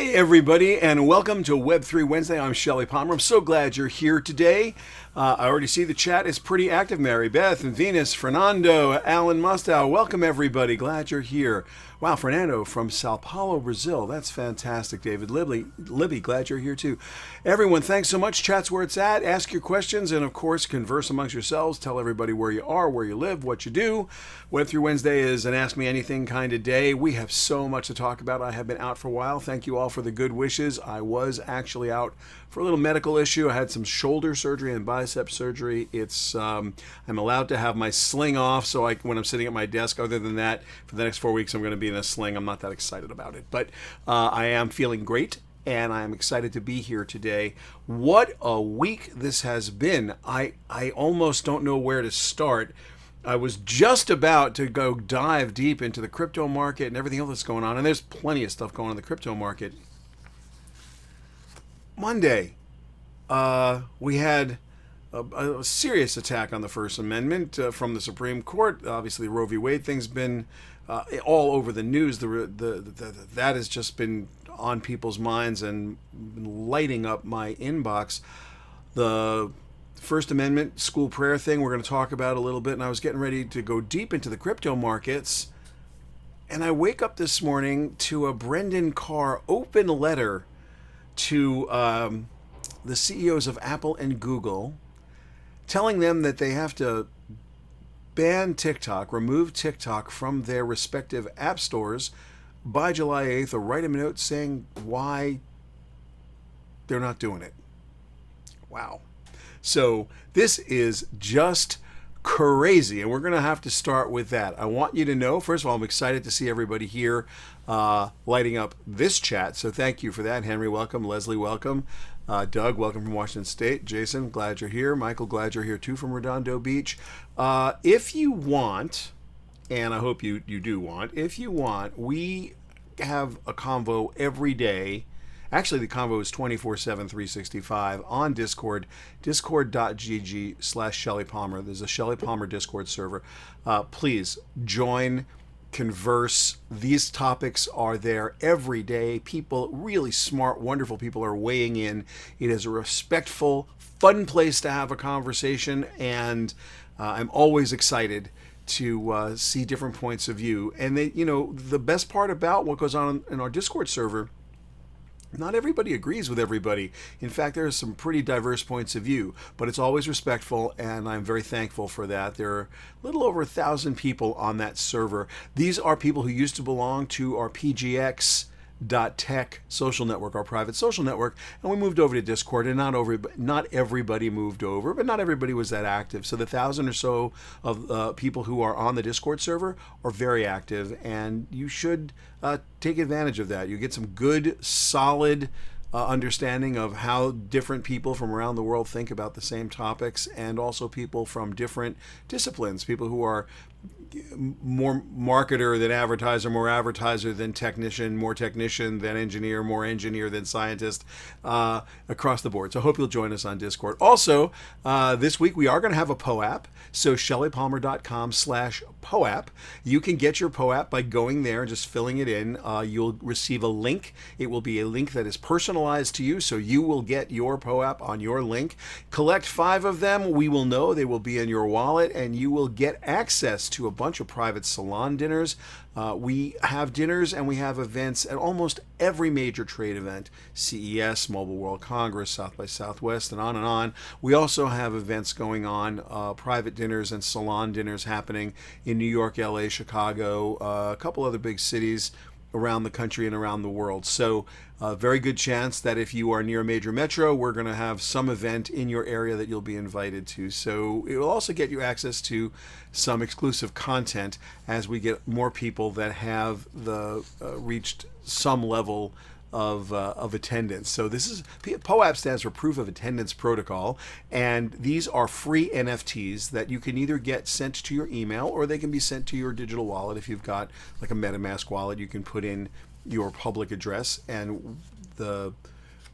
Hey everybody, and welcome to Web3 Wednesday. I'm Shelly Palmer. I'm so glad you're here today. I already see the chat is pretty active. Mary Beth and Venus, Fernando, Alan Mustow. Welcome everybody. Glad you're here. Wow, Fernando from Sao Paulo, Brazil. That's fantastic. David Libby, glad you're here too. Everyone, thanks so much. Chat's where it's at. Ask your questions and of course converse amongst yourselves. Tell everybody where you are, where you live, what you do. Web3 Wednesday is an Ask Me Anything kind of day. We have so much to talk about. I have been out for a while. Thank you all for the good wishes. I was actually out for a little medical issue. I had some shoulder surgery and bicep surgery. It's I'm allowed to have my sling off, so when I'm sitting at my desk. Other than that, for the next 4 weeks, I'm going to be in a sling. I'm not that excited about it, but I am feeling great, and I am excited to be here today. What a week this has been. I almost don't know where to start. I was just about to go dive deep into the crypto market and everything else that's going on, and there's plenty of stuff going on in the crypto market. Monday, we had a serious attack on the First Amendment from the Supreme Court. Obviously, Roe v. Wade thing's been all over the news. That has just been on people's minds and lighting up my inbox. The First Amendment school prayer thing we're going to talk about a little bit, and I was getting ready to go deep into the crypto markets, and I wake up this morning to a Brendan Carr open letter to the CEOs of Apple and Google, telling them that they have to ban TikTok, remove TikTok from their respective app stores by July 8th, or write them a note saying why they're not doing it. Wow. So this is just crazy, and we're going to have to start with that. I want you to know, first of all, I'm excited to see everybody here lighting up this chat, so thank you for that. Henry, welcome. Leslie, welcome. Doug, welcome from Washington State. Jason, glad you're here. Michael, glad you're here too from Redondo Beach. If you want, and I hope you do want, if you want, we have a convo every day. Actually, the convo is 24/7, 365 on Discord, discord.gg/Shelly Palmer. There's a Shelly Palmer Discord server. Please join, converse. These topics are there every day. People, really smart, wonderful people are weighing in. It is a respectful, fun place to have a conversation, and I'm always excited to see different points of view. And the best part about what goes on in our Discord server, not everybody agrees with everybody. In fact, there are some pretty diverse points of view, but it's always respectful, and I'm very thankful for that. There are a little over 1,000 people on that server. These are people who used to belong to our PGX.tech social network, our private social network, and we moved over to Discord, and not everybody moved over, but not everybody was that active. So the 1,000 or so of people who are on the Discord server are very active, and you should take advantage of that. You get some good, solid understanding of how different people from around the world think about the same topics, and also people from different disciplines, people who are more marketer than advertiser, more advertiser than technician, more technician than engineer, more engineer than scientist, across the board. So I hope you'll join us on Discord. Also, this week we are going to have a POAP. So shellypalmer.com/POAP. You can get your POAP by going there and just filling it in. You'll receive a link. It will be a link that is personalized to you, so you will get your POAP on your link. Collect 5 of them. We will know they will be in your wallet, and you will get access to a bunch of private salon dinners. We have dinners and we have events at almost every major trade event: CES, Mobile World Congress, South by Southwest, and on and on. We also have events going on, private dinners and salon dinners happening in New York, LA, Chicago, a couple other big cities around the country and around the world. So a very good chance that if you are near a major metro, we're going to have some event in your area that you'll be invited to. So it will also get you access to some exclusive content as we get more people that have reached some level of attendance. So this is, POAP stands for Proof of Attendance Protocol, and these are free NFTs that you can either get sent to your email, or they can be sent to your digital wallet. If you've got like a MetaMask wallet, you can put in your public address, and the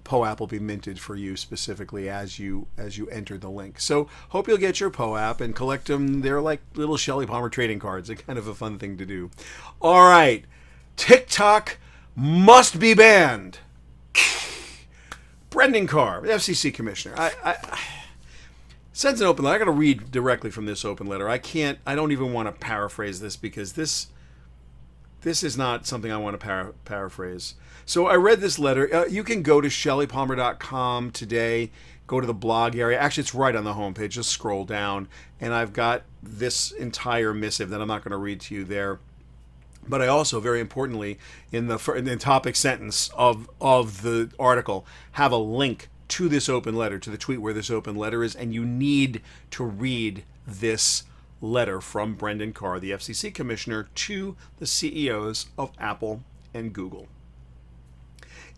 POAP will be minted for you specifically as you enter the link. So hope you'll get your POAP and collect them. They're like little Shelly Palmer trading cards. They're kind of a fun thing to do. All right, TikTok must be banned. Brendan Carr, the FCC commissioner, sends an open letter. I got to read directly from this open letter. I don't even want to paraphrase this because this is not something I want to paraphrase. So I read this letter. You can go to shellypalmer.com today, go to the blog area. Actually, it's right on the homepage. Just scroll down, and I've got this entire missive that I'm not going to read to you there. But I also, very importantly, in the topic sentence of the article, have a link to this open letter, to the tweet where this open letter is, and you need to read this letter from Brendan Carr, the FCC commissioner, to the CEOs of Apple and Google.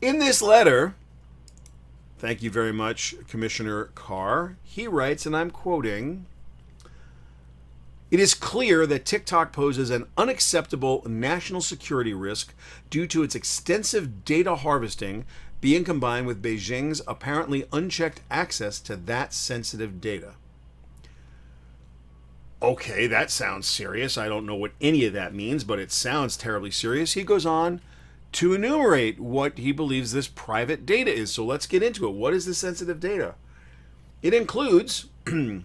In this letter, thank you very much, Commissioner Carr, he writes, and I'm quoting, "It is clear that TikTok poses an unacceptable national security risk due to its extensive data harvesting being combined with Beijing's apparently unchecked access to that sensitive data." Okay, that sounds serious. I don't know what any of that means, but it sounds terribly serious. He goes on to enumerate what he believes this private data is. So let's get into it. What is the sensitive data? It includes, I'm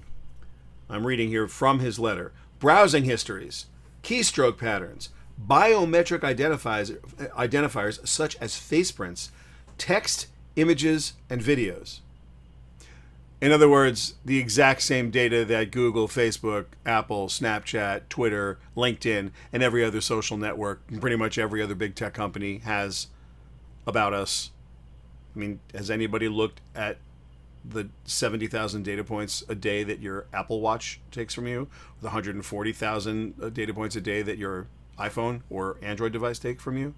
reading here from his letter, browsing histories, keystroke patterns, biometric identifiers such as face prints, text, images, and videos. In other words, the exact same data that Google, Facebook, Apple, Snapchat, Twitter, LinkedIn, and every other social network, and pretty much every other big tech company has about us. I mean, has anybody looked at the 70,000 data points a day that your Apple Watch takes from you? The 140,000 data points a day that your iPhone or Android device take from you?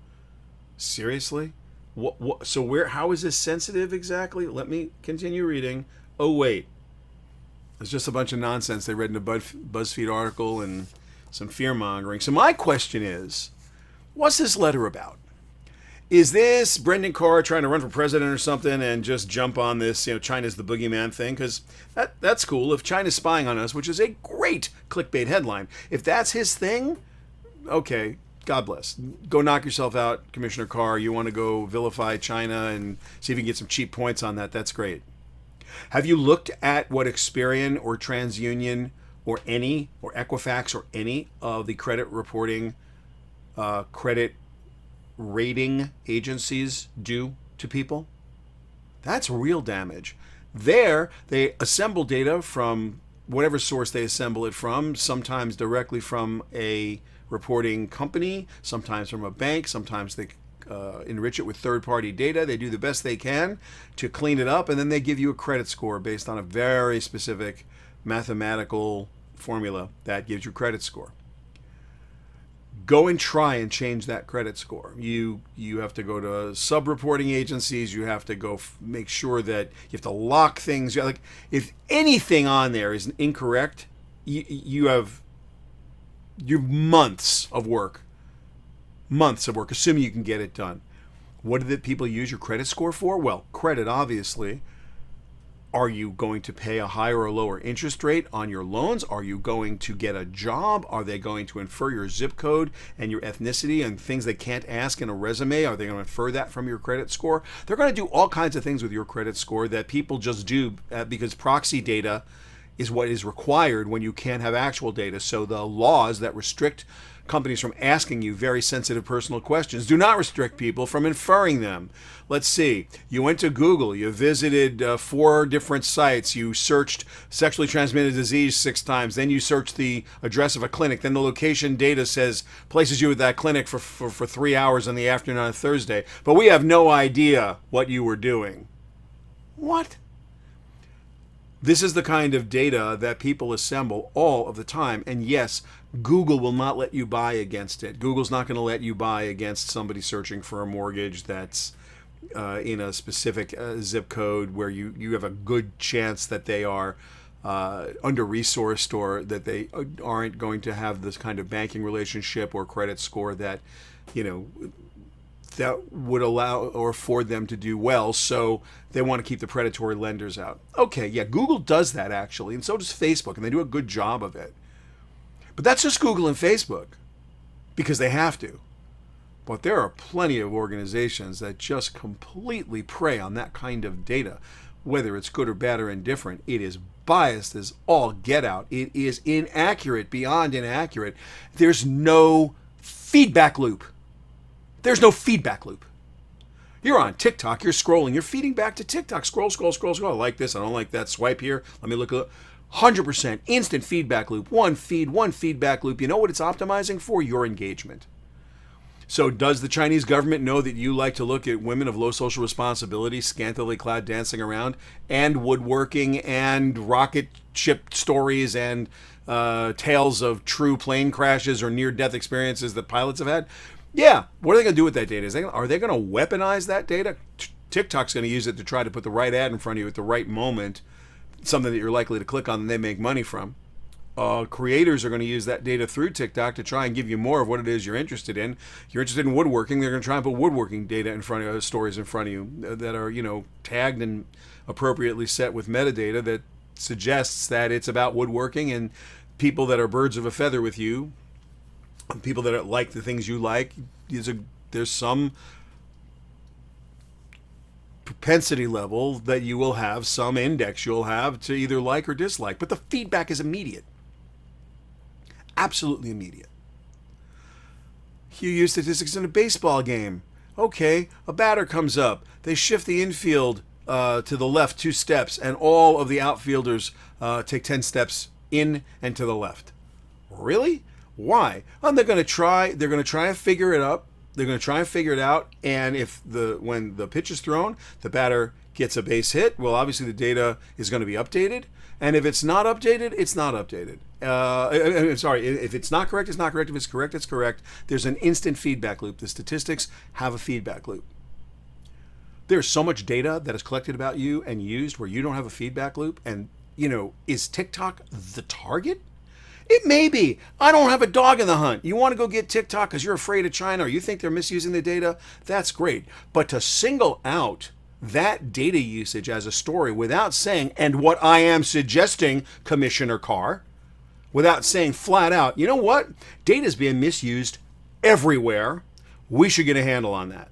Seriously? How is this sensitive exactly? Let me continue reading. Oh, wait. It's just a bunch of nonsense they read in a BuzzFeed article and some fear-mongering. So my question is, what's this letter about? Is this Brendan Carr trying to run for president or something and just jump on this, China's the boogeyman thing? Because that's cool. If China's spying on us, which is a great clickbait headline, if that's his thing, okay, God bless. Go knock yourself out, Commissioner Carr. You want to go vilify China and see if you can get some cheap points on that. That's great. Have you looked at what Experian or TransUnion or Equifax or any of the credit reporting, credit rating agencies do to people? That's real damage. There, they assemble data from whatever source they assemble it from, sometimes directly from a reporting company, sometimes from a bank, sometimes they enrich it with third-party data. They do the best they can to clean it up, and then they give you a credit score based on a very specific mathematical formula that gives you a credit score. Go and try and change that credit score. You have to go to sub-reporting agencies. You have to go make sure that you have to lock things. Like, if anything on there is incorrect, you have months of work, assuming you can get it done. What do the people use your credit score for? Well, credit, obviously. Are you going to pay a higher or lower interest rate on your loans? Are you going to get a job? Are they going to infer your zip code and your ethnicity and things they can't ask in a resume? Are they going to infer that from your credit score? They're going to do all kinds of things with your credit score that people just do because proxy data is what is required when you can't have actual data. So the laws that restrict companies from asking you very sensitive personal questions do not restrict people from inferring them. Let's see. You went to Google. You visited 4 different sites. You searched sexually transmitted disease 6 times. Then you searched the address of a clinic. Then the location data places you at that clinic for 3 hours in the afternoon on a Thursday. But we have no idea what you were doing. What? This is the kind of data that people assemble all of the time. And yes, Google will not let you buy against it. Google's not going to let you buy against somebody searching for a mortgage that's in a specific zip code where you have a good chance that they are under-resourced or that they aren't going to have this kind of banking relationship or credit score that, that would allow or afford them to do well, so they want to keep the predatory lenders out. Okay, yeah, Google does that actually, and so does Facebook, and they do a good job of it. But that's just Google and Facebook, because they have to. But there are plenty of organizations that just completely prey on that kind of data. Whether it's good or bad or indifferent, it is biased as all get out. It is inaccurate beyond inaccurate. There's no feedback loop. There's no feedback loop. You're on TikTok, you're scrolling, you're feeding back to TikTok. Scroll, scroll, scroll, scroll. I like this, I don't like that. Swipe here. Let me look at 100% instant feedback loop. One feedback loop. You know what it's optimizing for? Your engagement. So does the Chinese government know that you like to look at women of low social responsibility, scantily clad dancing around, and woodworking, and rocket ship stories, and tales of true plane crashes or near-death experiences that pilots have had? Yeah. What are they going to do with that data? Are they going to weaponize that data? TikTok's going to use it to try to put the right ad in front of you at the right moment, something that you're likely to click on and they make money from. Creators are going to use that data through TikTok to try and give you more of what it is you're interested in. If you're interested in woodworking, they're going to try and put woodworking data in front of you, stories in front of you that are, tagged and appropriately set with metadata that suggests that it's about woodworking, and people that are birds of a feather with you, people that like the things you like, there's some propensity level that you will have, some index you'll have to either like or dislike, but the feedback is immediate. Absolutely immediate. You use statistics in a baseball game. Okay, a batter comes up. They shift the infield to the left 2 steps, and all of the outfielders take 10 steps in and to the left. Really? Why? They're going to try and figure it up. They're going to try and figure it out. And when the pitch is thrown, the batter gets a base hit. Well, obviously the data is going to be updated. And if it's not updated, it's not updated. If it's not correct, it's not correct. If it's correct, it's correct. There's an instant feedback loop. The statistics have a feedback loop. There's so much data that is collected about you and used where you don't have a feedback loop. And, is TikTok the target? It may be. I don't have a dog in the hunt. You want to go get TikTok because you're afraid of China or you think they're misusing the data? That's great. But to single out that data usage as a story without saying, and what I am suggesting, Commissioner Carr, without saying flat out, you know what? Data is being misused everywhere. We should get a handle on that.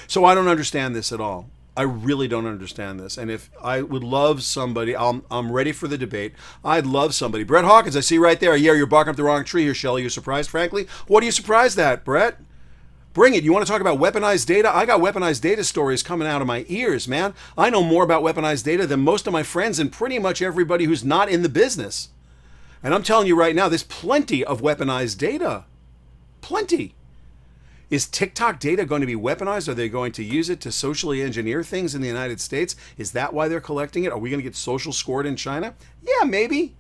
So I don't understand this at all. I really don't understand this. And if I would love somebody, I'm ready for the debate. I'd love somebody. Brett Hawkins, I see right there. Yeah, you're barking up the wrong tree here, Shelly. You're surprised, frankly? What are you surprised at, Brett? Bring it. You want to talk about weaponized data? I got weaponized data stories coming out of my ears, man. I know more about weaponized data than most of my friends and pretty much everybody who's not in the business. And I'm telling you right now, there's plenty of weaponized data. Plenty. Is TikTok data going to be weaponized? Are they going to use it to socially engineer things in the United States? Is that why they're collecting it? Are we going to get social scored in China? Yeah, maybe.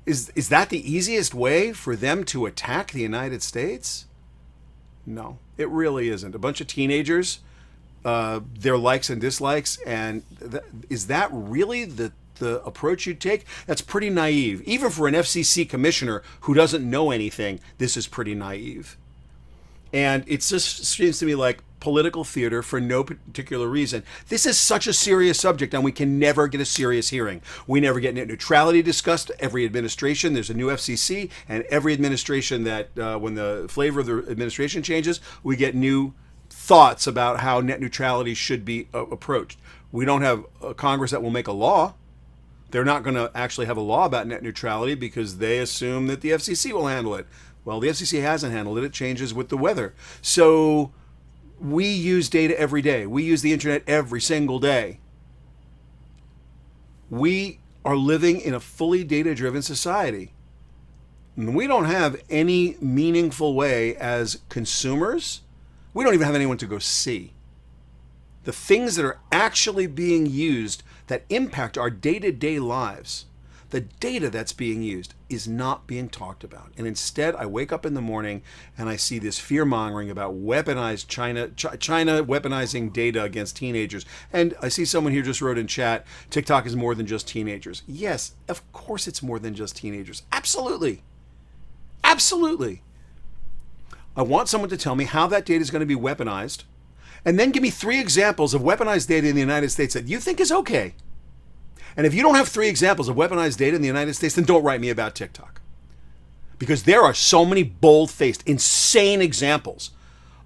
Is that the easiest way for them to attack the United States? No, it really isn't. A bunch of teenagers, their likes and dislikes, and is that really the approach you take? That's pretty naive. Even for an FCC commissioner who doesn't know anything, this is pretty naive. And it just seems to me like political theater for no particular reason. This is such a serious subject, and we can never get a serious hearing. We never get net neutrality discussed. Every administration, there's a new FCC, and every administration that, when the flavor of the administration changes, we get new thoughts about how net neutrality should be approached. We don't have a Congress that will make a law. They're not going to actually have a law about net neutrality because they assume that the FCC will handle it. Well, the FCC hasn't handled it. It changes with the weather. So we use data every day. We use the internet every single day. We are living in a fully data-driven society. And we don't have any meaningful way as consumers. We don't even have anyone to go see. The things that are actually being used that impact our day-to-day lives, the data that's being used is not being talked about. And instead, I wake up in the morning and I see this fear-mongering about weaponized China weaponizing data against teenagers. And I see someone here just wrote in chat, TikTok is more than just teenagers. Yes, of course it's more than just teenagers. Absolutely. Absolutely. I want someone to tell me how that data is going to be weaponized, and then give me 3 examples of weaponized data in the United States that you think is okay. And if you don't have 3 examples of weaponized data in the United States, then don't write me about TikTok. Because there are so many bold-faced, insane examples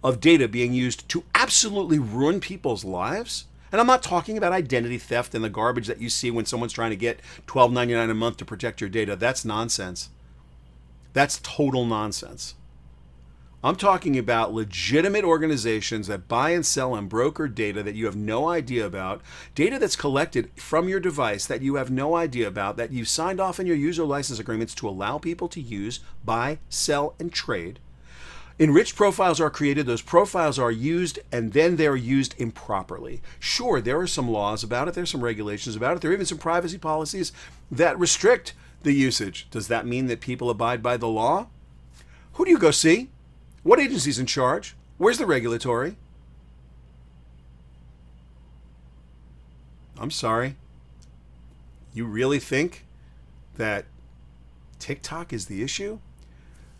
of data being used to absolutely ruin people's lives. And I'm not talking about identity theft and the garbage that you see when someone's trying to get $12.99 a month to protect your data. That's nonsense. That's total nonsense. I'm talking about legitimate organizations that buy and sell and broker data that you have no idea about, data that's collected from your device that you have no idea about, that you signed off in your user license agreements to allow people to use, buy, sell, and trade. Enriched profiles are created, those profiles are used, and then they're used improperly. Sure, there are some laws about it, there's some regulations about it, there are even some privacy policies that restrict the usage. Does that mean that people abide by the law? Who do you go see? What agency's in charge? Where's the regulatory? I'm sorry. You really think that TikTok is the issue?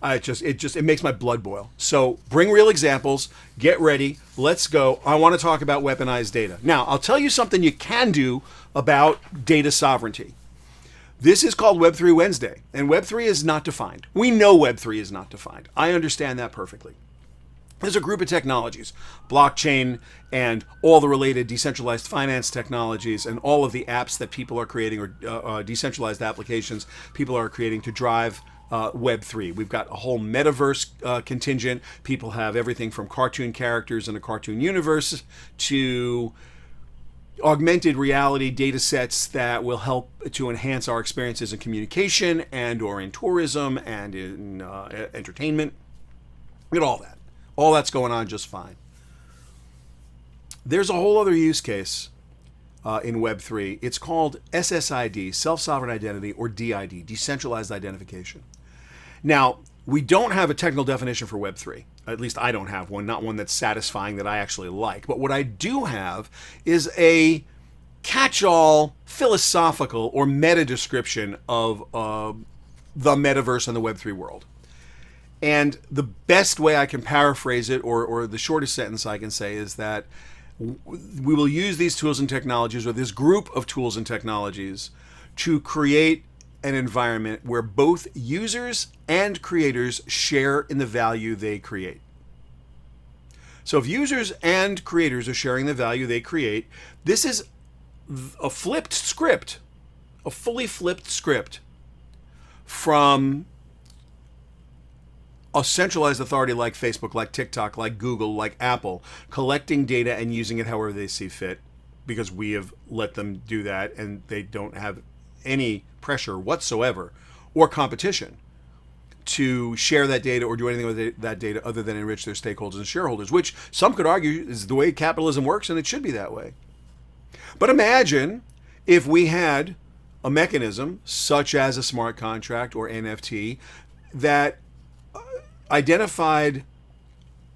It makes my blood boil. So bring real examples, get ready, let's go. I want to talk about weaponized data. Now, I'll tell you something you can do about data sovereignty. This is called Web3 Wednesday, and Web3 is not defined. We know Web3 is not defined. I understand that perfectly. There's a group of technologies, blockchain and all the related decentralized finance technologies and all of the apps that people are creating, or decentralized applications people are creating to drive Web3. We've got a whole Metaverse contingent. People have everything from cartoon characters in a cartoon universe to augmented reality data sets that will help to enhance our experiences in communication and or in tourism and in entertainment. Look at all that. All that's going on just fine. There's a whole other use case in Web3. It's called SSID, Self-Sovereign Identity, or DID, Decentralized Identification. Now, we don't have a technical definition for Web3. At least I don't have one, not one that's satisfying that I actually like. But what I do have is a catch-all philosophical or meta description of the metaverse and the Web3 world. And the best way I can paraphrase it, or the shortest sentence I can say, is that we will use these tools and technologies, or this group of tools and technologies, to create an environment where both users and creators share in the value they create. So if users and creators are sharing the value they create, this is a flipped script, a fully flipped script from a centralized authority like Facebook, like TikTok, like Google, like Apple, collecting data and using it however they see fit, because we have let them do that and they don't have any pressure whatsoever or competition to share that data or do anything with that data other than enrich their stakeholders and shareholders, which some could argue is the way capitalism works, and it should be that way. But imagine if we had a mechanism such as a smart contract or NFT that identified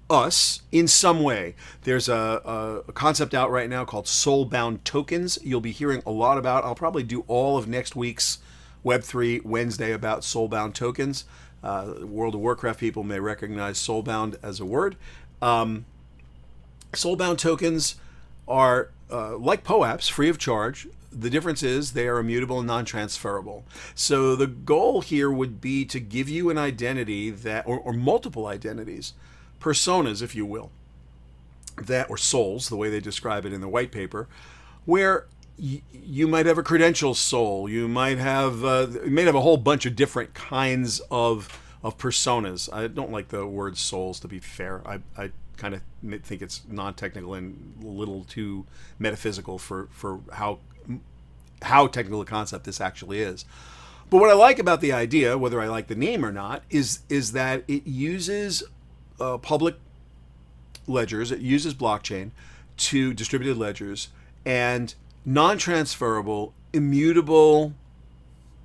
us in some way. There's a concept out right now called soul-bound tokens. You'll be hearing a lot about. I'll probably do all of next week's Web3 Wednesday about soul-bound tokens. World of Warcraft people may recognize soul-bound as a word. Soul-bound tokens are like POAPs, free of charge. The difference is they are immutable and non-transferable. So the goal here would be to give you an identity that, or multiple identities, personas, if you will, that, or souls, the way they describe it in the white paper, where you might have a credential soul, you might have a whole bunch of different kinds of personas. I don't like the word souls, to be fair. I kind of think it's non-technical and a little too metaphysical for how technical a concept this actually is. But what I like about the idea, whether I like the name or not, is that it uses public ledgers, it uses blockchain to distributed ledgers and non-transferable, immutable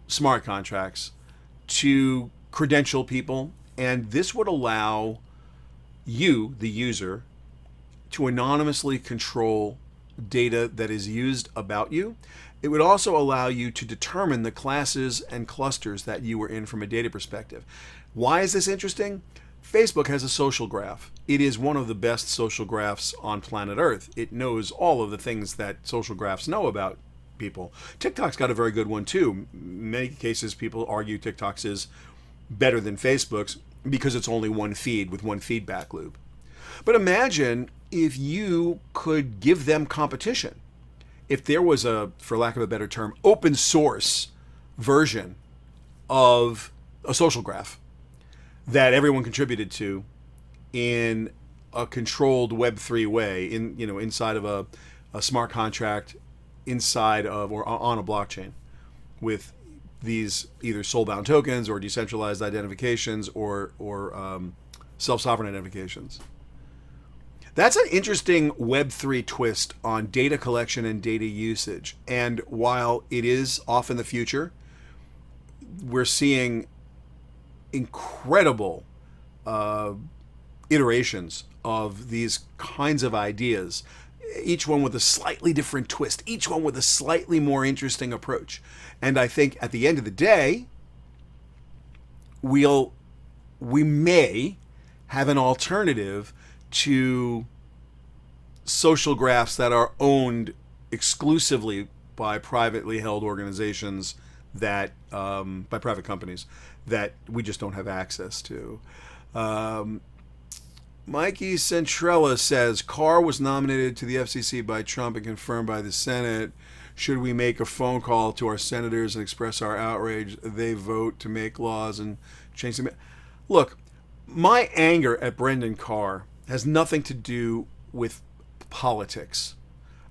smart contracts to credential people. And this would allow you, the user, to anonymously control data that is used about you. It would also allow you to determine the classes and clusters that you were in from a data perspective. Why is this interesting? Facebook has a social graph. It is one of the best social graphs on planet Earth. It knows all of the things that social graphs know about people. TikTok's got a very good one too. In many cases, people argue TikTok's is better than Facebook's because it's only one feed with one feedback loop. But imagine if you could give them competition. If there was a, for lack of a better term, open source version of a social graph that everyone contributed to in a controlled Web3 way, inside of a smart contract, inside of or on a blockchain, with these either soul-bound tokens or decentralized identifications or self-sovereign identifications. That's an interesting Web3 twist on data collection and data usage. And while it is off in the future, we're seeing incredible iterations of these kinds of ideas, each one with a slightly different twist, each one with a slightly more interesting approach. And I think at the end of the day, we may have an alternative to social graphs that are owned exclusively by privately held organizations, that by private companies that we just don't have access to. Mikey Centrella says, Carr was nominated to the FCC by Trump and confirmed by the Senate. Should we make a phone call to our senators and express our outrage? They vote to make laws and change them. Look, my anger at Brendan Carr has nothing to do with politics.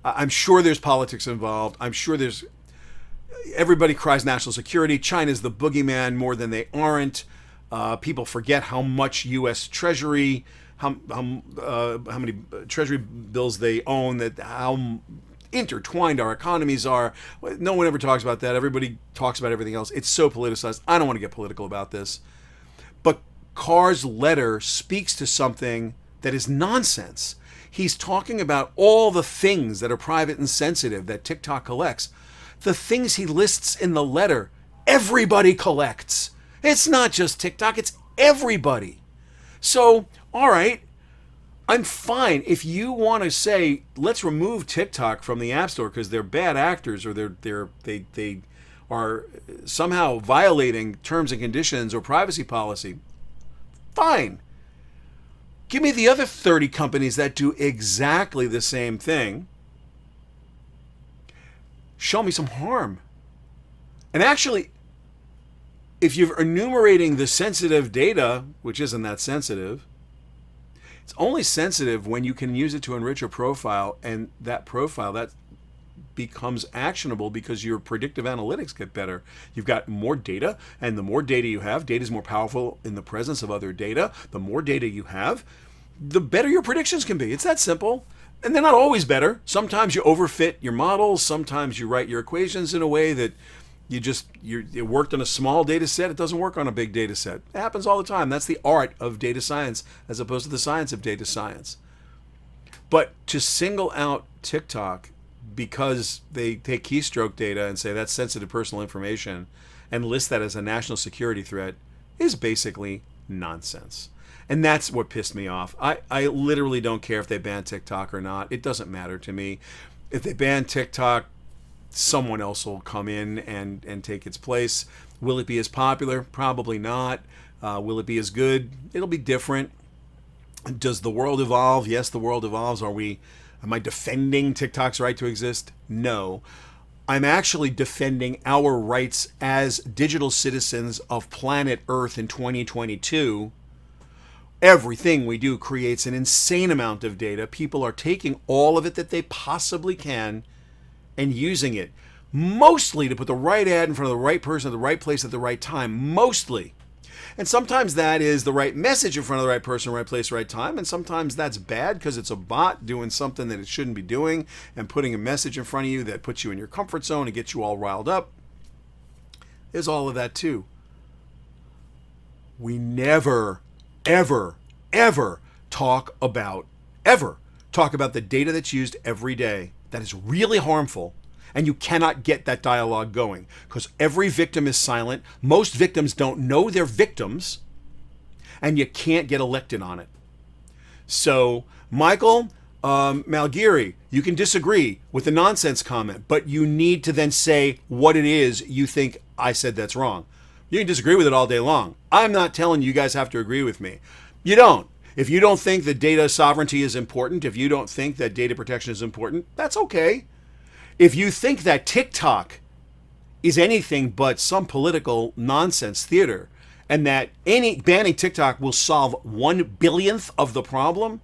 I'm sure there's politics involved. I'm sure everybody cries national security. China's the boogeyman more than they aren't. People forget how much U.S. Treasury, how many Treasury bills they own, how intertwined our economies are. No one ever talks about that. Everybody talks about everything else. It's so politicized. I don't want to get political about this. But Carr's letter speaks to something that is nonsense. He's talking about all the things that are private and sensitive that TikTok collects. The things he lists in the letter, everybody collects. It's not just TikTok, it's everybody. So, all right, I'm fine. If you want to say, let's remove TikTok from the App Store because they're bad actors or they are somehow violating terms and conditions or privacy policy, fine. Give me the other 30 companies that do exactly the same thing. Show me some harm. And actually, if you're enumerating the sensitive data, which isn't that sensitive, it's only sensitive when you can use it to enrich a profile, and that profile, that becomes actionable because your predictive analytics get better. You've got more data, and the more data you have, data is more powerful in the presence of other data. The more data you have, the better your predictions can be. It's that simple. And they're not always better. Sometimes you overfit your models. Sometimes you write your equations in a way that it worked on a small data set. It doesn't work on a big data set. It happens all the time. That's the art of data science as opposed to the science of data science. But to single out TikTok because they take keystroke data and say that's sensitive personal information and list that as a national security threat is basically nonsense. And that's what pissed me off. I literally don't care if they ban TikTok or not. It doesn't matter to me. If they ban TikTok, someone else will come in and take its place. Will it be as popular? Probably not. Will it be as good? It'll be different. Does the world evolve? Yes, the world evolves. Am I defending TikTok's right to exist? No. I'm actually defending our rights as digital citizens of planet Earth in 2022. Everything we do creates an insane amount of data. People are taking all of it that they possibly can and using it, mostly to put the right ad in front of the right person at the right place at the right time, mostly. And sometimes that is the right message in front of the right person, right place, right time, and sometimes that's bad because it's a bot doing something that it shouldn't be doing and putting a message in front of you that puts you in your comfort zone and gets you all riled up. There's all of that too. We never ever talk about the data that's used every day that is really harmful, and you cannot get that dialogue going because every victim is silent. Most victims don't know they're victims, and you can't get elected on it. So, Michael Malgiri, you can disagree with the nonsense comment, but you need to then say what it is you think I said that's wrong. You can disagree with it all day long. I'm not telling you guys have to agree with me. You don't. If you don't think that data sovereignty is important, if you don't think that data protection is important, that's okay. If you think that TikTok is anything but some political nonsense theater, and that banning TikTok will solve 1/1000th of the problem,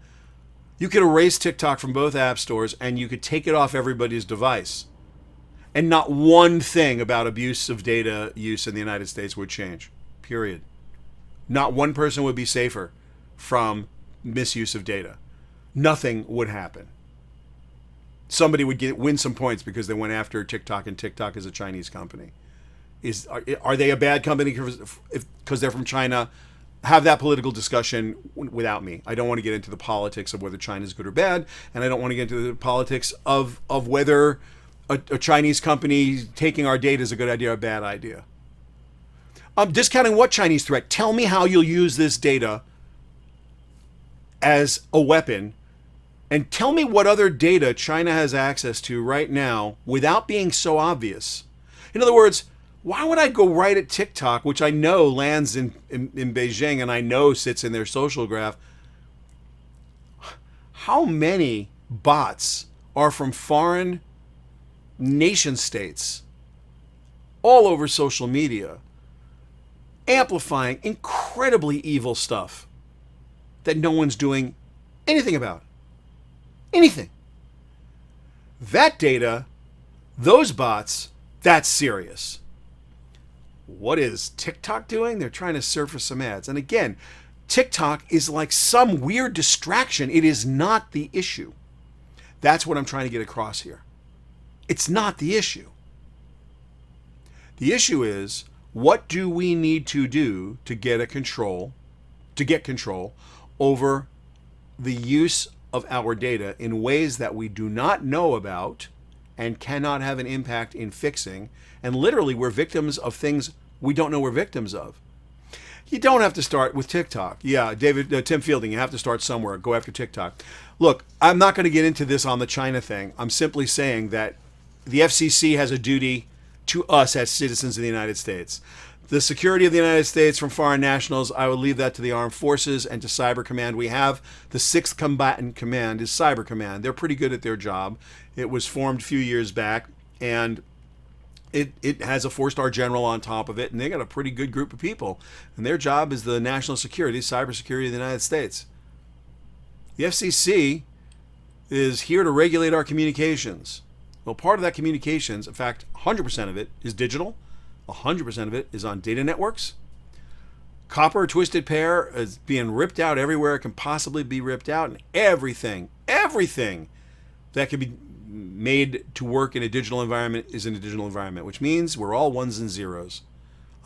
you could erase TikTok from both app stores and you could take it off everybody's device. And not one thing about abuse of data use in the United States would change. Period. Not one person would be safer from misuse of data. Nothing would happen. Somebody would win some points because they went after TikTok, and TikTok is a Chinese company. Are they a bad company because they're from China? Have that political discussion without me. I don't want to get into the politics of whether China is good or bad, and I don't want to get into the politics of whether a Chinese company taking our data is a good idea or a bad idea. I'm discounting what Chinese threat? Tell me how you'll use this data as a weapon, and tell me what other data China has access to right now without being so obvious. In other words, why would I go right at TikTok, which I know lands in Beijing and I know sits in their social graph? How many bots are from foreign nation states all over social media, amplifying incredibly evil stuff that no one's doing anything about? Anything. That data, those bots, that's serious. What is TikTok doing? They're trying to surface some ads. And again, TikTok is like some weird distraction. It is not the issue. That's what I'm trying to get across here. It's not the issue. The issue is, what do we need to do to get control over the use of our data in ways that we do not know about and cannot have an impact in fixing? And literally, we're victims of things we don't know we're victims of. You don't have to start with TikTok. Yeah, Tim Fielding, you have to start somewhere. Go after TikTok. Look, I'm not going to get into this on the China thing. I'm simply saying that the FCC has a duty to us as citizens of the United States. The security of the United States from foreign nationals, I would leave that to the armed forces and to Cyber Command. We have the 6th Combatant Command is Cyber Command. They're pretty good at their job. It was formed a few years back, and it has a 4-star general on top of it, and they got a pretty good group of people. And their job is the national security, cybersecurity of the United States. The FCC is here to regulate our communications. Well, part of that communications, in fact, 100% of it is digital. 100% of it is on data networks. Copper, twisted pair is being ripped out everywhere it can possibly be ripped out, and everything that can be made to work in a digital environment is in a digital environment, which means we're all ones and zeros.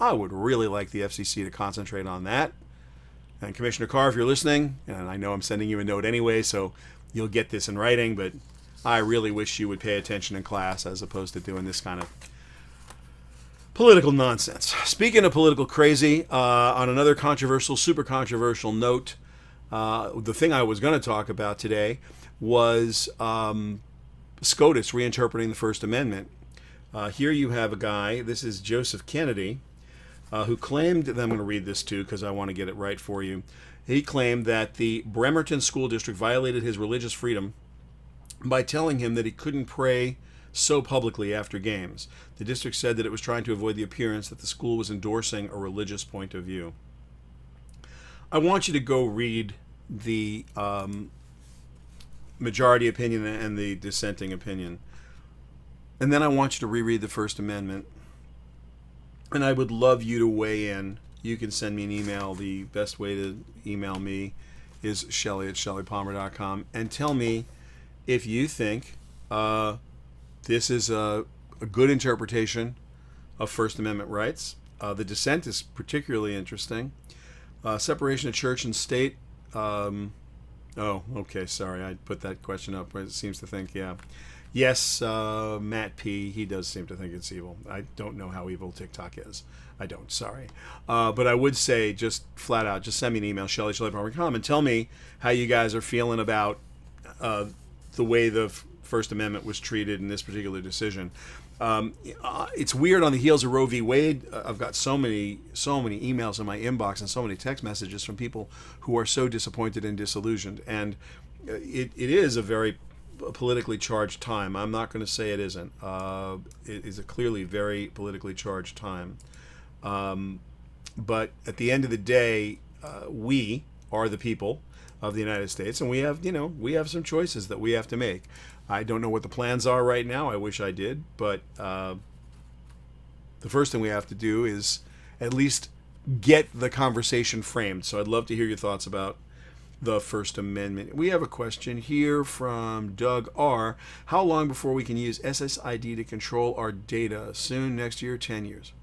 I would really like the FCC to concentrate on that. And Commissioner Carr, if you're listening, and I know I'm sending you a note anyway, so you'll get this in writing, but I really wish you would pay attention in class as opposed to doing this kind of political nonsense. Speaking of political crazy, on another super controversial note, the thing I was going to talk about today was SCOTUS reinterpreting the First Amendment. Here you have a guy, this is Joseph Kennedy, who claimed, that I'm going to read this too because I want to get it right for you. He claimed that the Bremerton School District violated his religious freedom by telling him that he couldn't pray so publicly after games. The district said that it was trying to avoid the appearance that the school was endorsing a religious point of view. I want you to go read the majority opinion and the dissenting opinion. And then I want you to reread the First Amendment. And I would love you to weigh in. You can send me an email. The best way to email me is Shelly@ShellyPalmer.com. And tell me if you think this is a good interpretation of First Amendment rights. The dissent is particularly interesting. Separation of church and state. Oh, okay, sorry. I put that question up. It seems to think, yeah. Yes, Matt P., he does seem to think it's evil. I don't know how evil TikTok is. I don't, sorry. But I would say, just flat out, just send me an email, Shelly@ShellyPalmer.com, and tell me how you guys are feeling about the way the First Amendment was treated in this particular decision. It's weird on the heels of Roe v. Wade. I've got so many emails in my inbox and so many text messages from people who are so disappointed and disillusioned. And it is a very politically charged time. I'm not going to say it isn't. It is a clearly very politically charged time. But at the end of the day, we are the people of the United States, and we have some choices that we have to make. I don't know what the plans are right now. I wish I did, but the first thing we have to do is at least get the conversation framed. So I'd love to hear your thoughts about the First Amendment. We have a question here from Doug R. How long before we can use SSID to control our data? Soon, next year, 10 years?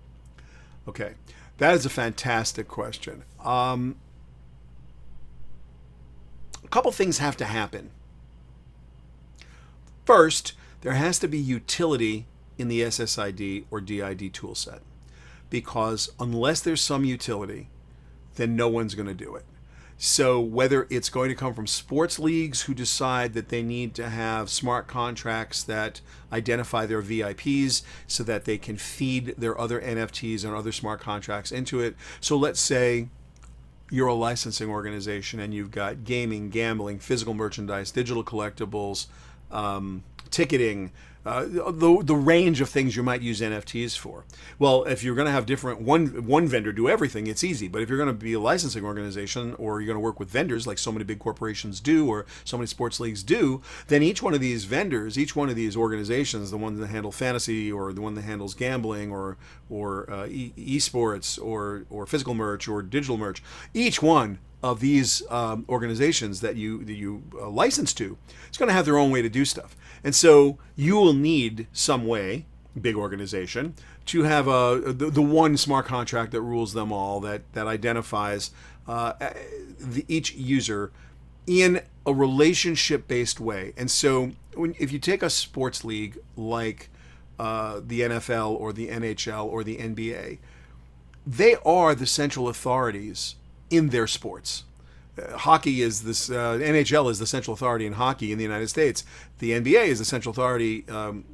Okay, that is a fantastic question. A couple things have to happen. First, there has to be utility in the SSID or DID toolset, because unless there's some utility, then no one's going to do it. So whether it's going to come from sports leagues who decide that they need to have smart contracts that identify their VIPs so that they can feed their other NFTs and other smart contracts into it. So let's say you're a licensing organization and you've got gaming, gambling, physical merchandise, digital collectibles, ticketing, the range of things you might use NFTs for. Well, if you're going to have different one vendor do everything, it's easy. But if you're going to be a licensing organization, or you're going to work with vendors like so many big corporations do, or so many sports leagues do, then each one of these vendors, each one of these organizations, the one that handle fantasy, or the one that handles gambling, or esports, or physical merch, or digital merch, each one of these organizations that you license to, it's going to have their own way to do stuff. And so you will need some way, big organization, to have the one smart contract that rules them all, that identifies each user in a relationship-based way. And so if you take a sports league like the NFL or the NHL or the NBA, they are the central authorities in their sports. Hockey is this, NHL is the central authority in hockey in the United States. The NBA is the central authority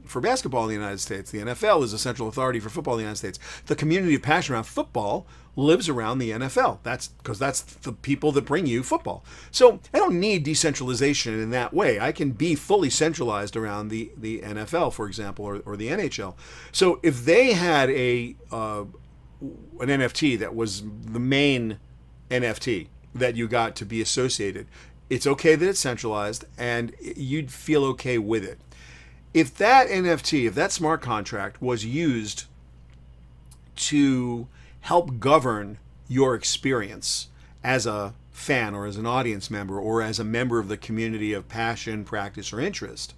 for basketball in the United States. The NFL is the central authority for football in the United States. The community of passion around football lives around the NFL. That's because that's the people that bring you football. So I don't need decentralization in that way. I can be fully centralized around the NFL, for example, or the NHL. So if they had an NFT that was the main NFT that you got to be associated, it's okay that it's centralized, and you'd feel okay with it. If that NFT, if that smart contract was used to help govern your experience as a fan, or as an audience member, or as a member of the community of passion, practice, or interest,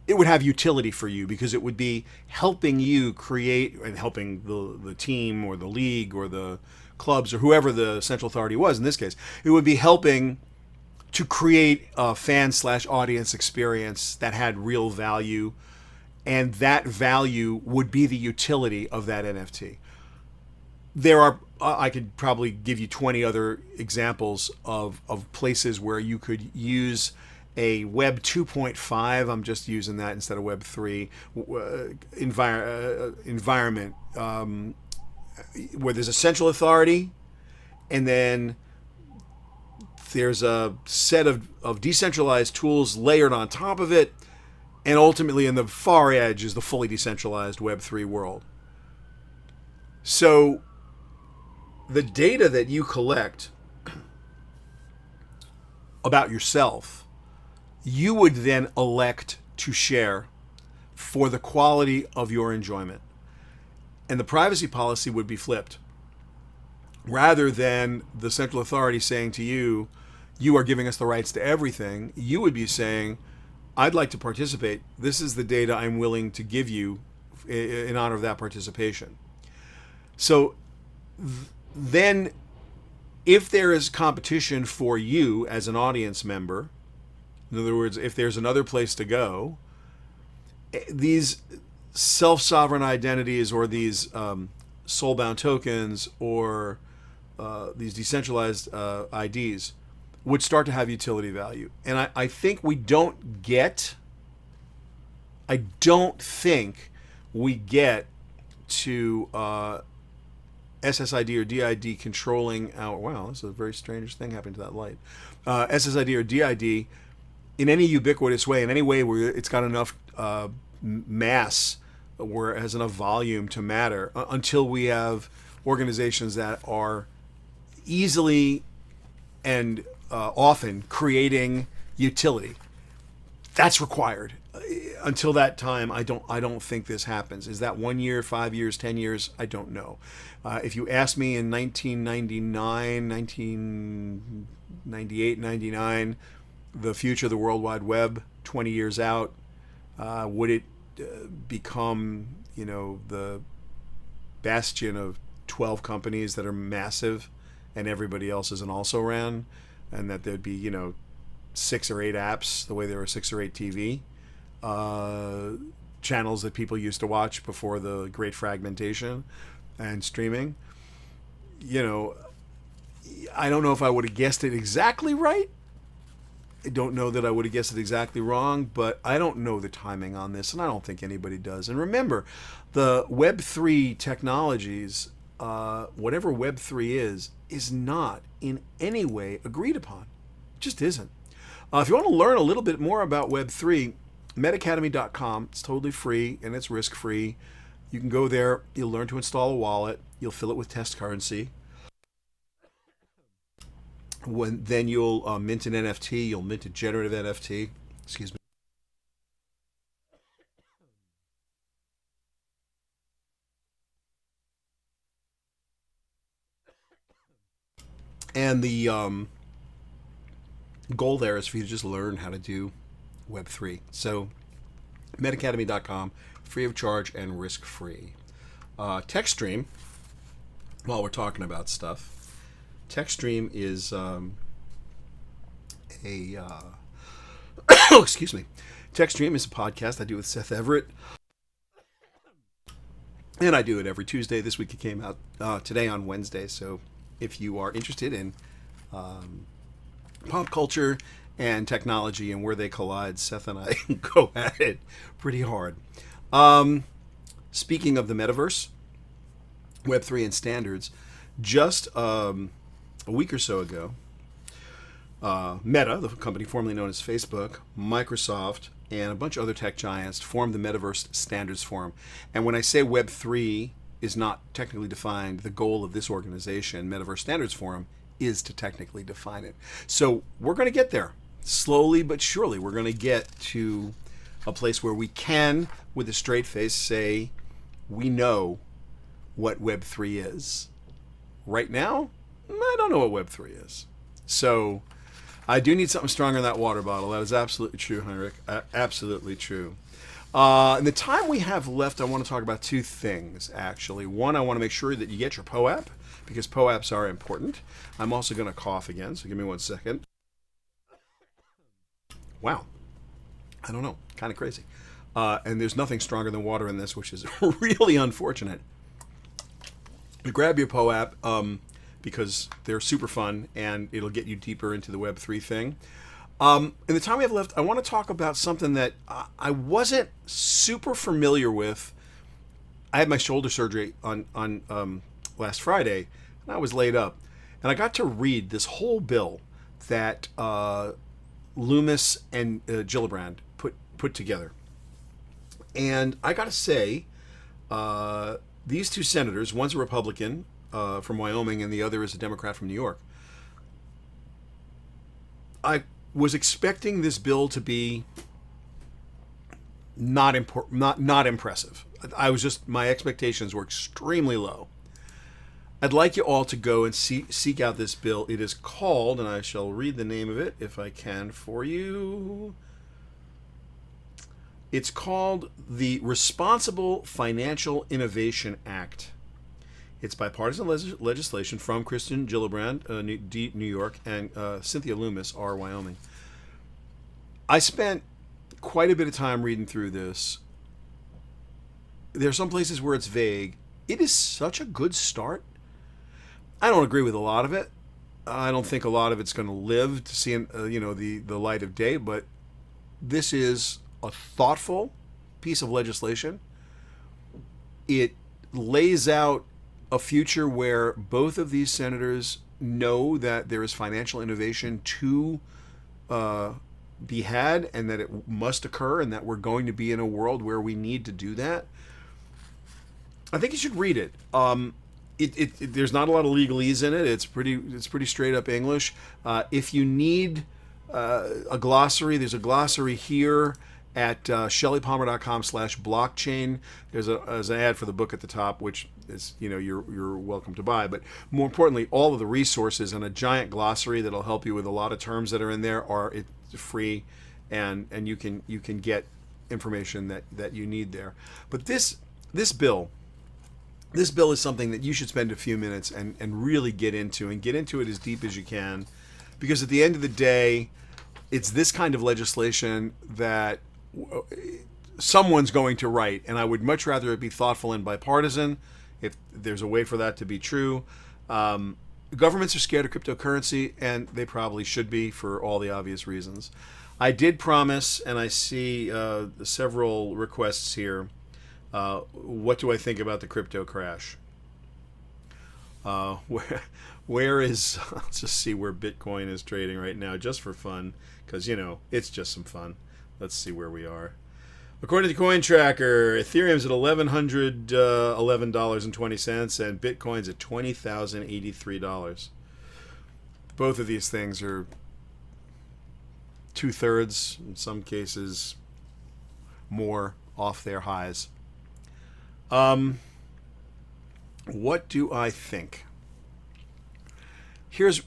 it would have utility for you, because it would be helping you create, and helping the team or the league or the clubs or whoever the central authority was in this case. It would be helping to create a fan/audience experience that had real value, and that value would be the utility of that NFT. There are, I could probably give you 20 other examples of places where you could use a Web 2.5, I'm just using that instead of Web 3, environment, where there's a central authority, and then there's a set of decentralized tools layered on top of it, and ultimately in the far edge is the fully decentralized Web 3 world. So the data that you collect about yourself, you would then elect to share for the quality of your enjoyment. And the privacy policy would be flipped. Rather than the central authority saying to you, you are giving us the rights to everything, you would be saying, I'd like to participate. This is the data I'm willing to give you in honor of that participation. So then, if there is competition for you as an audience member, in other words, if there's another place to go, these self-sovereign identities, or these soul-bound tokens, or these decentralized IDs would start to have utility value. And I think I don't think we get to SSID or DID controlling our, wow, this is a very strange thing happening to that light. SSID or DID in any ubiquitous way, in any way where it's got enough mass, where it has enough volume to matter, until we have organizations that are easily and often creating utility. That's required. Until that time, I don't think this happens. Is that 1 year, 5 years, 10 years? I don't know. If you asked me in 1999, 1998, 99, the future of the World Wide Web, 20 years out, would it become, the bastion of 12 companies that are massive and everybody else is an also ran, and that there'd be, 6 or 8 apps the way there were 6 or 8 TV channels that people used to watch before the great fragmentation and streaming? I don't know if I would have guessed it exactly right. I don't know that I would have guessed it exactly wrong, but I don't know the timing on this, and I don't think anybody does. And remember, the Web3 technologies, whatever Web3 is not in any way agreed upon. It just isn't. If you want to learn a little bit more about Web3, metacademy.com. It's totally free and it's risk-free. You can go there. You'll learn to install a wallet. You'll fill it with test currency. Then you'll mint an NFT. You'll mint a generative NFT. Excuse me. And the goal there is for you to just learn how to do Web3. So, metacademy.com, free of charge and risk-free. Techstream, while we're talking about stuff, Techstream is excuse me. Techstream is a podcast I do with Seth Everett. And I do it every Tuesday. This week it came out today on Wednesday. So if you are interested in pop culture and technology and where they collide, Seth and I go at it pretty hard. Speaking of the Metaverse, Web3 and standards, just a week or so ago, Meta, the company formerly known as Facebook, Microsoft, and a bunch of other tech giants formed the Metaverse Standards Forum. And when I say Web3 is not technically defined, the goal of this organization, Metaverse Standards Forum, is to technically define it. So we're going to get there. Slowly but surely, we're going to get to a place where we can, with a straight face, say we know what Web3 is. Right now, I don't know what Web3 is. So I do need something stronger in that water bottle. That is absolutely true, Heinrich. Absolutely true. In the time we have left, I want to talk about two things, actually. One, I want to make sure that you get your POAP, because POAPs are important. I'm also going to cough again, so give me 1 second. Wow. I don't know. Kind of crazy. And there's nothing stronger than water in this, which is really unfortunate. You grab your POAP because they're super fun, and it'll get you deeper into the Web3 thing. In the time we have left, I want to talk about something that I wasn't super familiar with. I had my shoulder surgery on last Friday, and I was laid up. And I got to read this whole bill that Loomis and Gillibrand put together. And I got to say, these two senators, one's a Republican from Wyoming and the other is a Democrat from New York. I was expecting this bill to be not impressive. My expectations were extremely low. I'd like you all to go and seek out this bill. It is called, and I shall read the name of it if I can for you. It's called the Responsible Financial Innovation Act. It's bipartisan legislation from Kristen Gillibrand, New York, and Cynthia Loomis, R. Wyoming. I spent quite a bit of time reading through this. There are some places where it's vague. It is such a good start. I don't agree with a lot of it. I don't think a lot of it's going to live to see the light of day, but this is a thoughtful piece of legislation. it lays out a future where both of these senators know that there is financial innovation to be had, and that it must occur, and that we're going to be in a world where we need to do that. I think you should read it. There's not a lot of legalese in it. It's pretty straight up English. If you need a glossary, there's a glossary here at shellypalmer.com/blockchain. There's an ad for the book at the top, which is, you're welcome to buy. But more importantly, all of the resources and a giant glossary that'll help you with a lot of terms that are in there are free, and you can get information that you need there. But this bill is something that you should spend a few minutes and really get into it as deep as you can, because at the end of the day, it's this kind of legislation that someone's going to write, and I would much rather it be thoughtful and bipartisan, if there's a way for that to be true. Governments are scared of cryptocurrency, and they probably should be for all the obvious reasons. I did promise, and I see several requests here. What do I think about the crypto crash? Where is, let's just see where Bitcoin is trading right now, just for fun, because, it's just some fun. Let's see where we are. According to Coin Tracker, Ethereum's at $1,111.20, and Bitcoin's at $20,083. Both of these things are 2/3, in some cases more, off their highs. What do I think? Here's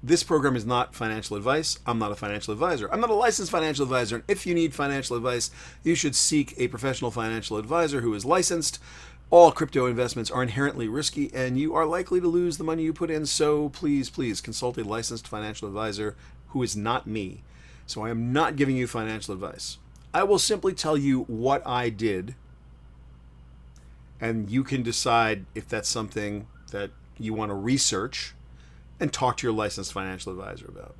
this program is not financial advice. I'm not a financial advisor. I'm not a licensed financial advisor. And if you need financial advice, you should seek a professional financial advisor who is licensed. All crypto investments are inherently risky, and you are likely to lose the money you put in. So please consult a licensed financial advisor who is not me. So I am not giving you financial advice. I will simply tell you what I did, and you can decide if that's something that you want to research and talk to your licensed financial advisor about.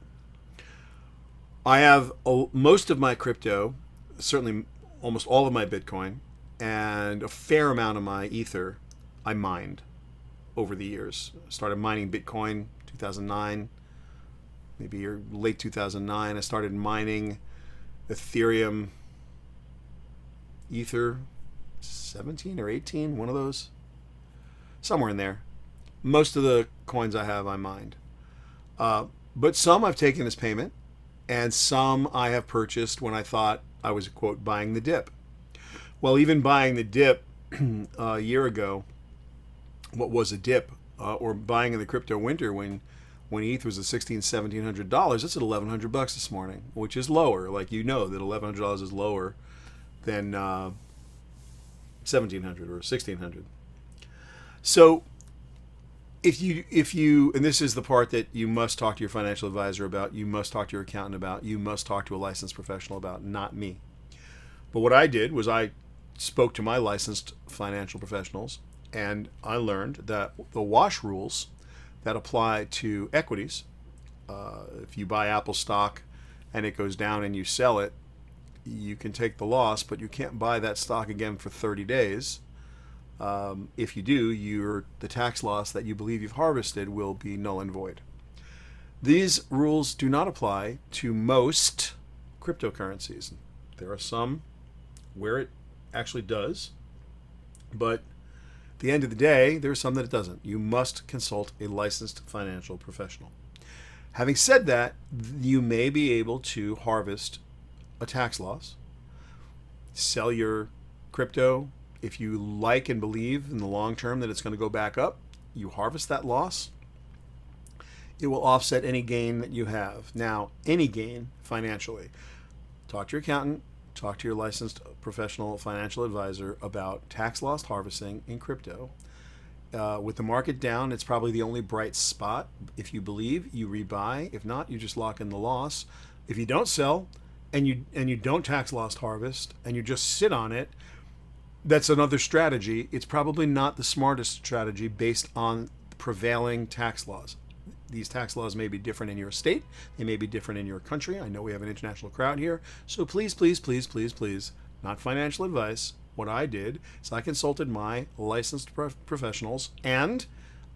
I have most of my crypto, certainly almost all of my Bitcoin, and a fair amount of my Ether I mined over the years. I started mining Bitcoin 2009, maybe late 2009. I started mining Ethereum, Ether 17 or 18, one of those, somewhere in there. Most of the coins I have, I mined. But some I've taken as payment, and some I have purchased when I thought I was, quote, buying the dip. Well, even buying the dip a year ago, what was a dip, or buying in the crypto winter when ETH was at $1,600-$1,700, it's at $1,100 this morning, which is lower. Like, that $1,100 is lower than $1,700 or $1,600. So if you, and this is the part that you must talk to your financial advisor about, you must talk to your accountant about, you must talk to a licensed professional about, not me. But what I did was I spoke to my licensed financial professionals, and I learned that the wash rules that apply to equities, if you buy Apple stock and it goes down and you sell it, you can take the loss, but you can't buy that stock again for 30 days. If you do, the tax loss that you believe you've harvested will be null and void. These rules do not apply to most cryptocurrencies. There are some where it actually does, but at the end of the day, there are some that it doesn't. You must consult a licensed financial professional. Having said that, you may be able to harvest a tax loss, sell your crypto. If you like and believe in the long term that it's going to go back up, you harvest that loss. It will offset any gain that you have. Now, any gain financially. Talk to your accountant, talk to your licensed professional financial advisor about tax loss harvesting in crypto. With the market down, it's probably the only bright spot. If you believe, you rebuy. If not, you just lock in the loss. If you don't sell and you don't tax loss harvest and you just sit on it, that's another strategy. It's probably not the smartest strategy based on prevailing tax laws. These tax laws may be different in your state. They may be different in your country. I know we have an international crowd here. So please, not financial advice, what I did is I consulted my licensed professionals, and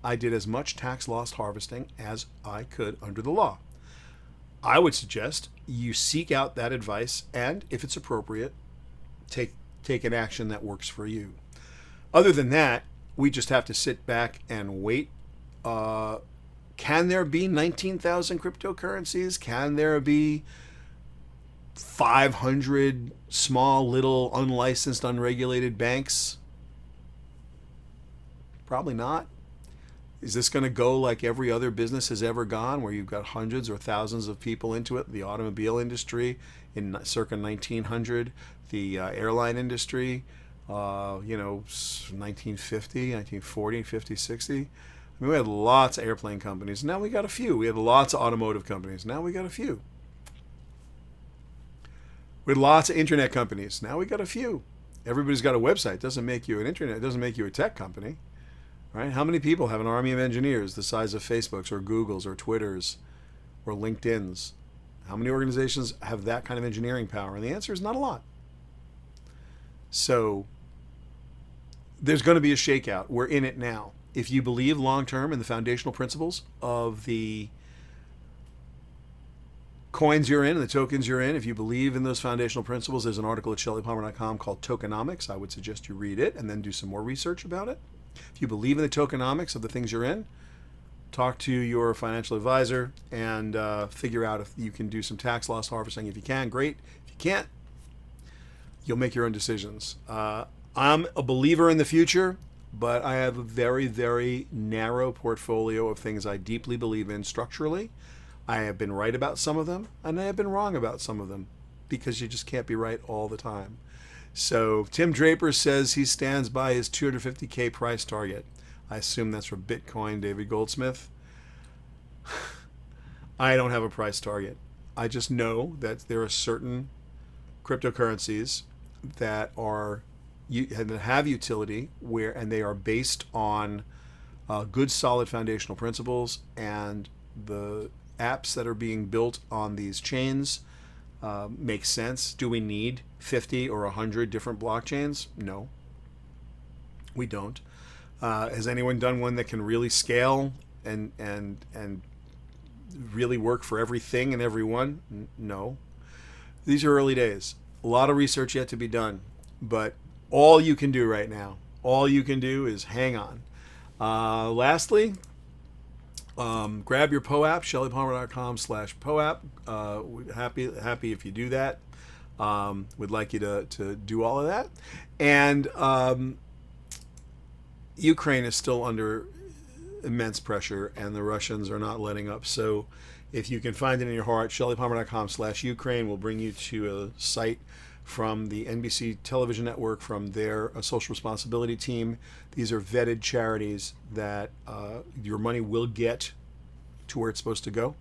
I did as much tax loss harvesting as I could under the law. I would suggest you seek out that advice, and if it's appropriate, take an action that works for you. Other than that, we just have to sit back and wait. Can there be 19,000 cryptocurrencies? Can there be 500 small, little, unlicensed, unregulated banks? Probably not. Is this going to go like every other business has ever gone, where you've got hundreds or thousands of people into it? The automobile industry in circa 1900, the airline industry, 1950, 1940, 50, 60. I mean, we had lots of airplane companies. Now we got a few. We had lots of automotive companies. Now we got a few. We had lots of internet companies. Now we got a few. Everybody's got a website. Doesn't make you an internet. Doesn't make you a tech company, right? How many people have an army of engineers the size of Facebook's or Google's or Twitter's or LinkedIn's? How many organizations have that kind of engineering power? And the answer is not a lot. So there's going to be a shakeout. We're in it now. If you believe long-term in the foundational principles of the coins you're in and the tokens you're in, if you believe in those foundational principles, there's an article at shellypalmer.com called Tokenomics. I would suggest you read it and then do some more research about it. If you believe in the tokenomics of the things you're in, talk to your financial advisor and figure out if you can do some tax loss harvesting. If you can, great. If you can't, you'll make your own decisions. I'm a believer in the future, but I have a very, very narrow portfolio of things I deeply believe in structurally. I have been right about some of them, and I have been wrong about some of them, because you just can't be right all the time. So Tim Draper says he stands by his 250K price target. I assume that's for Bitcoin, David Goldsmith. I don't have a price target. I just know that there are certain cryptocurrencies that have utility and they are based on good, solid foundational principles, and the apps that are being built on these chains make sense. Do we need 50 or 100 different blockchains? No, we don't. Has anyone done one that can really scale and really work for everything and everyone? No. These are early days. A lot of research yet to be done, but all you can do right now, all you can do is hang on. Lastly, grab your POAP, shellypalmer.com/POAP. Happy if you do that. Would like you to do all of that. And Ukraine is still under immense pressure, and the Russians are not letting up. So if you can find it in your heart, shellypalmer.com/Ukraine will bring you to a site from the NBC television network, from their social responsibility team. These are vetted charities that your money will get to where it's supposed to go.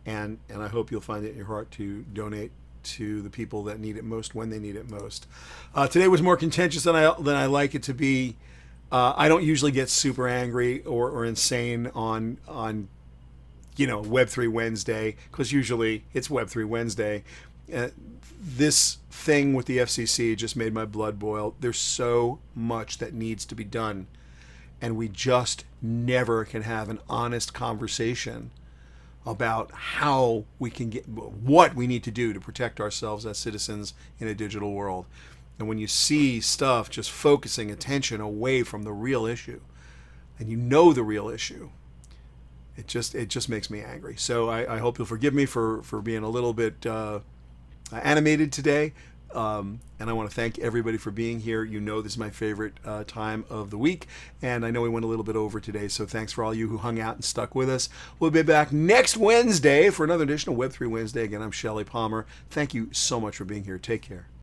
And I hope you'll find it in your heart to donate to the people that need it most when they need it most. Today was more contentious than I like it to be. I don't usually get super angry or insane on Web3 Wednesday, because usually it's Web3 Wednesday. This thing with the FCC just made my blood boil. There's so much that needs to be done, and we just never can have an honest conversation about how we can get what we need to do to protect ourselves as citizens in a digital world. And when you see stuff just focusing attention away from the real issue, and the real issue, it just makes me angry. So I hope you'll forgive me for being a little bit animated today. And I want to thank everybody for being here. This is my favorite time of the week, and I know we went a little bit over today, so thanks for all you who hung out and stuck with us. We'll be back next Wednesday for another edition of Web3 Wednesday. Again, I'm Shelly Palmer. Thank you so much for being here. Take care.